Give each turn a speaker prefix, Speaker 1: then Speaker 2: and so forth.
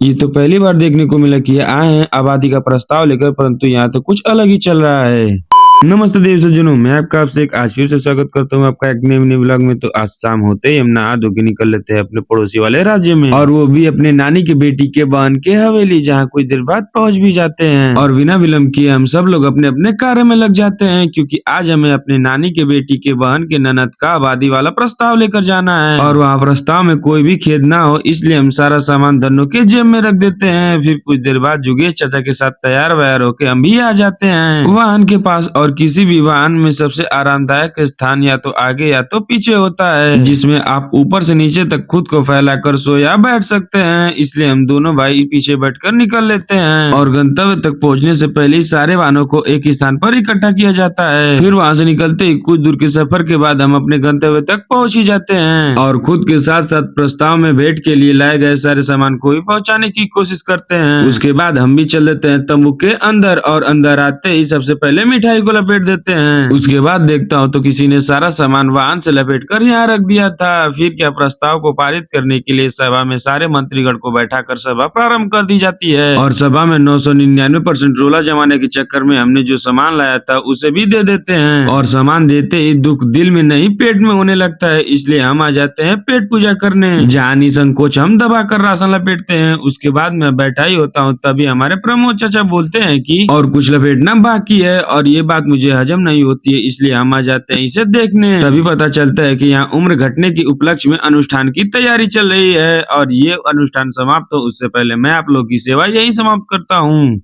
Speaker 1: ये तो पहली बार देखने को मिला कि ये आए हैं आबादी का प्रस्ताव लेकर, परंतु यहाँ तो कुछ अलग ही चल रहा है। नमस्ते देव सज्जनों, मैं आपका आपसे एक आज फिर से स्वागत करता हूँ आपका एक नए व्लॉग में। तो आज शाम होते ही हम नहा धो के निकल लेते हैं अपने पड़ोसी वाले राज्य में, और वो भी अपने नानी की बेटी के बहन के हवेली, जहाँ कुछ देर बाद पहुँच भी जाते हैं। और बिना विलम्ब किए हम सब लोग अपने अपने कार्य में लग जाते हैं, क्योंकि आज हमें अपने नानी के बेटी के बहन के ननद का आबादी वाला प्रस्ताव लेकर जाना है। और वहाँ प्रस्ताव में कोई भी खेद ना हो, इसलिए हम सारा सामान दोनों के जेब में रख देते हैं। फिर कुछ देर बाद जुगेश चाचा के साथ तैयार वैयार होके हम भी आ जाते हैं वाहन के पास। और किसी भी वाहन में सबसे आरामदायक स्थान या तो आगे या तो पीछे होता है, जिसमें आप ऊपर से नीचे तक खुद को फैलाकर सो या बैठ सकते हैं। इसलिए हम दोनों भाई पीछे बैठकर निकल लेते हैं, और गंतव्य तक पहुंचने से पहले ही सारे वाहनों को एक स्थान पर इकट्ठा किया जाता है। फिर वहां से निकलते ही कुछ दूर के सफर के बाद हम अपने गंतव्य तक पहुंच ही जाते हैं, और खुद के साथ साथ प्रस्ताव में भेंट के लिए लाए गए सारे सामान को भी पहुंचाने की कोशिश करते हैं। उसके बाद हम भी चल देते हैं तंबू के अंदर, और अंदर आते ही सबसे पहले मिठाई को लपेट देते हैं। उसके बाद देखता हूँ तो किसी ने सारा सामान वाहन से लपेट कर यहाँ रख दिया था। फिर क्या प्रस्ताव को पारित करने के लिए सभा में सारे मंत्रीगण को बैठाकर सभा प्रारंभ कर दी जाती है, और सभा में 999% रोला जमाने के चक्कर में हमने जो सामान लाया था उसे भी दे देते हैं। और सामान देते ही दुख दिल में नहीं पेट में होने लगता है, इसलिए हम आ जाते हैं पेट पूजा करने, जहाँ निसंकोच हम दबा कर राशन लपेटते हैं। उसके बाद मैं बैठा ही होता हूँ, तभी हमारे प्रमोद चाचा बोलते हैं कि और कुछ लपेटना बाकी है, और ये बात मुझे हजम नहीं होती है, इसलिए हम आ जाते हैं इसे देखने। तभी पता चलता है कि यहाँ उम्र घटने के उपलक्ष्य में अनुष्ठान की तैयारी चल रही है, और ये अनुष्ठान समाप्त हो उससे पहले मैं आप लोग की सेवा यही समाप्त करता हूँ।